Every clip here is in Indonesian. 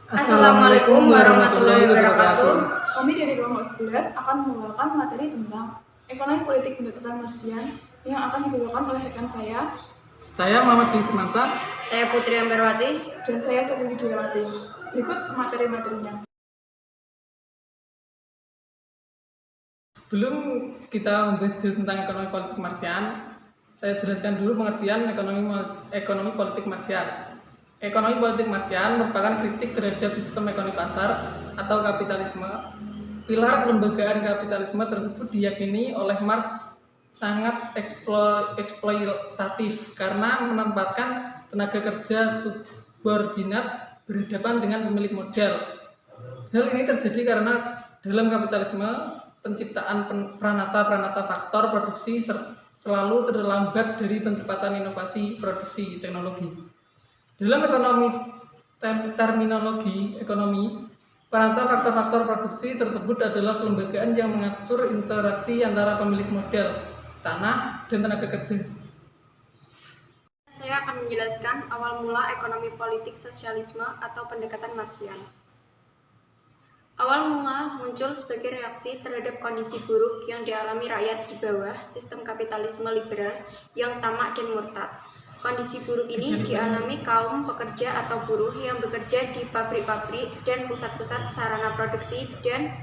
Assalamualaikum warahmatullahi wabarakatuh. Kami dari kelompok 11 akan membawakan materi tentang ekonomi politik pendekatan Marxian yang akan dibawakan oleh rekan saya. Saya Muhammad Firmansyah. Saya Putri Ambarwati. Dan saya Sepuluh Dewati. Berikut materi-materinya. Sebelum kita membahas tentang ekonomi politik Marxian, saya jelaskan dulu pengertian ekonomi politik Marxian. Ekonomi politik Marxian merupakan kritik terhadap sistem ekonomi pasar atau kapitalisme. Pilar kelembagaan kapitalisme tersebut diyakini oleh Marx sangat eksploitatif karena menempatkan tenaga kerja subordinat berhadapan dengan pemilik modal. Hal ini terjadi karena dalam kapitalisme penciptaan pranata faktor produksi selalu terlambat dari percepatan inovasi produksi teknologi. Dalam terminologi ekonomi, pranata faktor produksi tersebut adalah kelembagaan yang mengatur interaksi antara pemilik modal, tanah, dan tenaga kerja. Saya akan menjelaskan awal mula ekonomi politik sosialisme atau pendekatan Marxian. Awal mula muncul sebagai reaksi terhadap kondisi buruk yang dialami rakyat di bawah sistem kapitalisme liberal yang tamak dan murtad. Kondisi buruk ini dialami kaum pekerja atau buruh yang bekerja di pabrik-pabrik dan pusat-pusat sarana produksi dan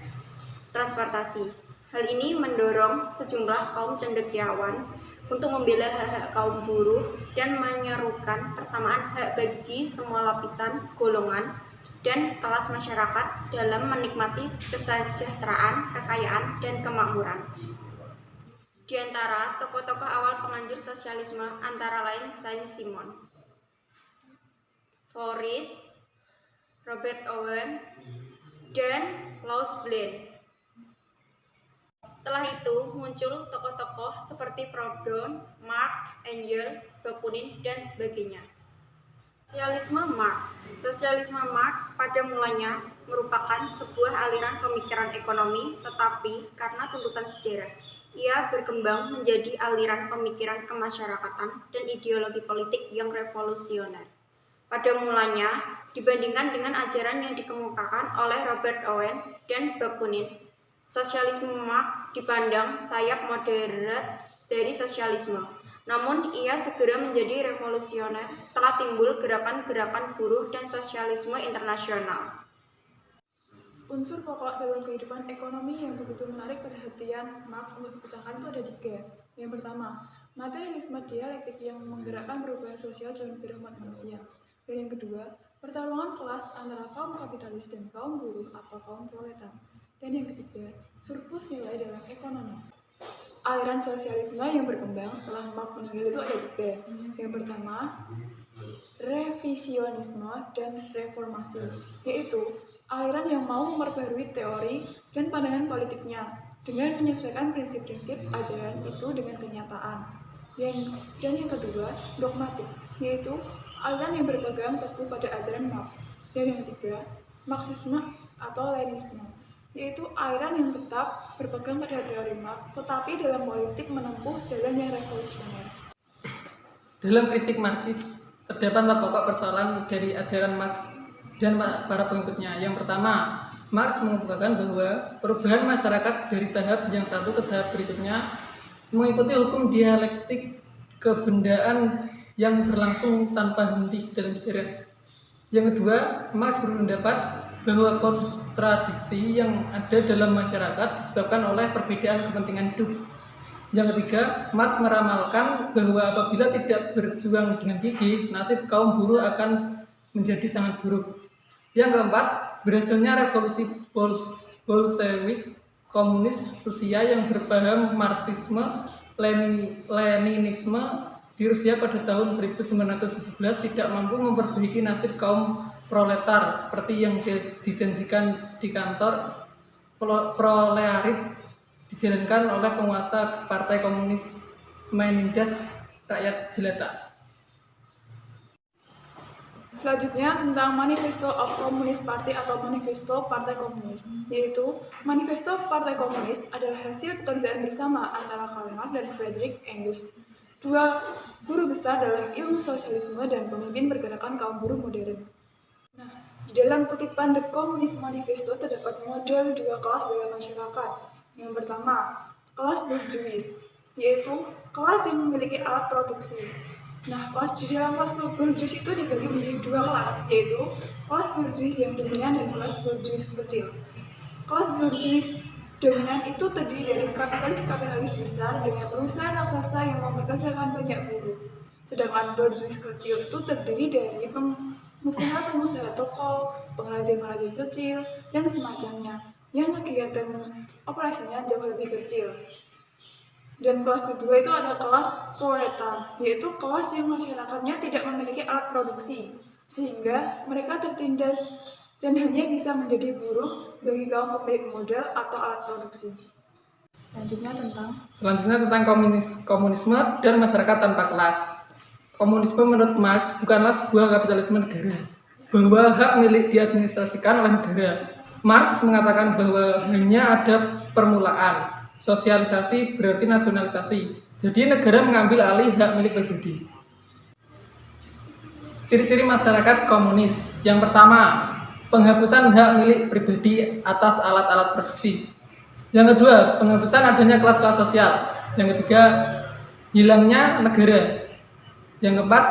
transportasi. Hal ini mendorong sejumlah kaum cendekiawan untuk membela hak-hak kaum buruh dan menyerukan persamaan hak bagi semua lapisan, golongan, dan kelas masyarakat dalam menikmati kesejahteraan, kekayaan, dan kemakmuran. Di antara tokoh-tokoh awal penganjur sosialisme antara lain Saint-Simon, Fourier, Robert Owen, dan Louis Blanc. Setelah itu muncul tokoh-tokoh seperti Proudhon, Marx, Engels, Bakunin, dan sebagainya. Sosialisme Marx pada mulanya merupakan sebuah aliran pemikiran ekonomi, tetapi karena tuntutan sejarah, ia berkembang menjadi aliran pemikiran kemasyarakatan dan ideologi politik yang revolusioner. Pada mulanya, dibandingkan dengan ajaran yang dikemukakan oleh Robert Owen dan Bakunin, sosialisme Marx dipandang sayap moderat dari sosialisme. Namun, ia segera menjadi revolusioner setelah timbul gerakan-gerakan buruh dan sosialisme internasional. Unsur pokok dalam kehidupan ekonomi yang begitu menarik perhatian Marx untuk dipecahkan itu ada 3. Yang pertama, materialisme dialektik yang menggerakkan perubahan sosial dalam sejarah umat manusia. Dan yang kedua, pertarungan kelas antara kaum kapitalis dan kaum buruh atau kaum proletar. Dan yang ketiga, surplus nilai dalam ekonomi. Aliran sosialisme yang berkembang setelah Marx meninggal itu ada 3. Yang pertama, revisionisme dan reformasi, yaitu aliran yang mau memperbarui teori dan pandangan politiknya dengan menyesuaikan prinsip-prinsip ajaran itu dengan kenyataan. Dan yang kedua, dogmatik, yaitu aliran yang berpegang teguh pada ajaran Marx. Dan yang ketiga, Marxisme atau Leninisme, yaitu aliran yang tetap berpegang pada teori Marx, tetapi dalam politik menempuh jalan yang revolusioner. Dalam kritik Marxis, terdapat 4 pokok persoalan dari ajaran Marx dan para pengikutnya. Yang pertama, Marx mengemukakan bahwa perubahan masyarakat dari tahap yang satu ke tahap berikutnya mengikuti hukum dialektik kebendaan yang berlangsung tanpa henti dalam sejarah. Yang kedua, Marx berpendapat bahwa kontradiksi yang ada dalam masyarakat disebabkan oleh perbedaan kepentingan hidup. Yang ketiga, Marx meramalkan bahwa apabila tidak berjuang dengan gigih, nasib kaum buruh akan menjadi sangat buruk. Yang keempat, berhasilnya revolusi Bolshevik komunis Rusia yang berpaham Marxisme Leninisme di Rusia pada tahun 1917 tidak mampu memperbaiki nasib kaum proletar seperti yang dijanjikan di kantor proletariat dijalankan oleh penguasa Partai Komunis menindas rakyat jelata. Selanjutnya tentang Manifesto of Communist Party atau Manifesto Partai Komunis, yaitu Manifesto Partai Komunis adalah hasil pekerjaan bersama antara Karl Marx dan Friedrich Engels, 2 guru besar dalam ilmu sosialisme dan pemimpin pergerakan kaum buruh modern. Nah, Di dalam kutipan The Communist Manifesto terdapat model dua kelas dalam masyarakat. Yang pertama, kelas bourgeois, yaitu kelas yang memiliki alat produksi. Nah, di dalam kelas bourgeois itu dibagi menjadi dua kelas, yaitu kelas bourgeois yang dominan dan kelas bourgeois kecil. Kelas bourgeois dominan itu terdiri dari kapitalis besar dengan perusahaan raksasa yang mempekerjakan banyak buruh. Sedangkan bourgeois kecil itu terdiri dari pengusaha toko, pengrajin-pengrajin kecil, dan semacamnya, yang kegiatan operasinya jauh lebih kecil. Dan kelas kedua itu ada kelas proletar, yaitu kelas yang masyarakatnya tidak memiliki alat produksi, sehingga mereka tertindas dan hanya bisa menjadi buruh bagi kaum pemilik modal atau alat produksi. Selanjutnya tentang komunisme dan masyarakat tanpa kelas. Komunisme menurut Marx bukanlah sebuah kapitalisme negara, bahwa hak milik diadministrasikan oleh negara. Marx mengatakan bahwa hanya ada permulaan, sosialisasi berarti nasionalisasi. Jadi negara mengambil alih hak milik pribadi. Ciri-ciri masyarakat komunis. Yang pertama, penghapusan hak milik pribadi atas alat-alat produksi. Yang kedua, penghapusan adanya kelas-kelas sosial. Yang ketiga, hilangnya negara. Yang keempat,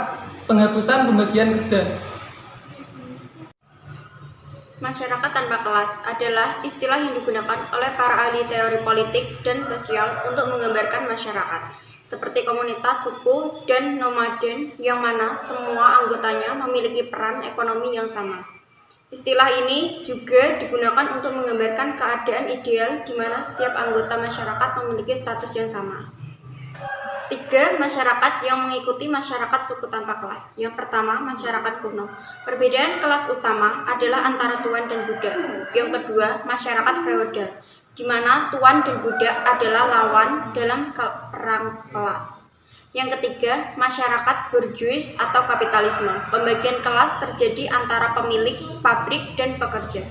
penghapusan pembagian kerja. Masyarakat tanpa kelas adalah istilah yang digunakan oleh para ahli teori politik dan sosial untuk menggambarkan masyarakat, seperti komunitas, suku, dan nomaden yang mana semua anggotanya memiliki peran ekonomi yang sama. Istilah ini juga digunakan untuk menggambarkan keadaan ideal di mana setiap anggota masyarakat memiliki status yang sama. 3. Masyarakat yang mengikuti masyarakat suku tanpa kelas. Yang pertama, masyarakat kuno. Perbedaan kelas utama adalah antara tuan dan budak. Yang kedua, masyarakat feodal, di mana tuan dan budak adalah lawan dalam perang kelas. Yang ketiga, masyarakat bourgeois atau kapitalisme. Pembagian kelas terjadi antara pemilik, pabrik, dan pekerja.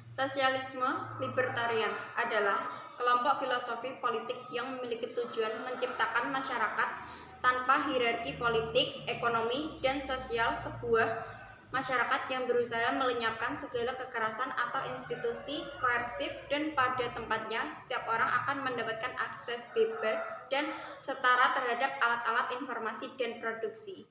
Sosialisme libertarian adalah kelompok filosofi politik yang memiliki tujuan menciptakan masyarakat tanpa hierarki politik, ekonomi, dan sosial, sebuah masyarakat yang berusaha melenyapkan segala kekerasan atau institusi koersif, dan pada tempatnya setiap orang akan mendapatkan akses bebas dan setara terhadap alat-alat informasi dan produksi.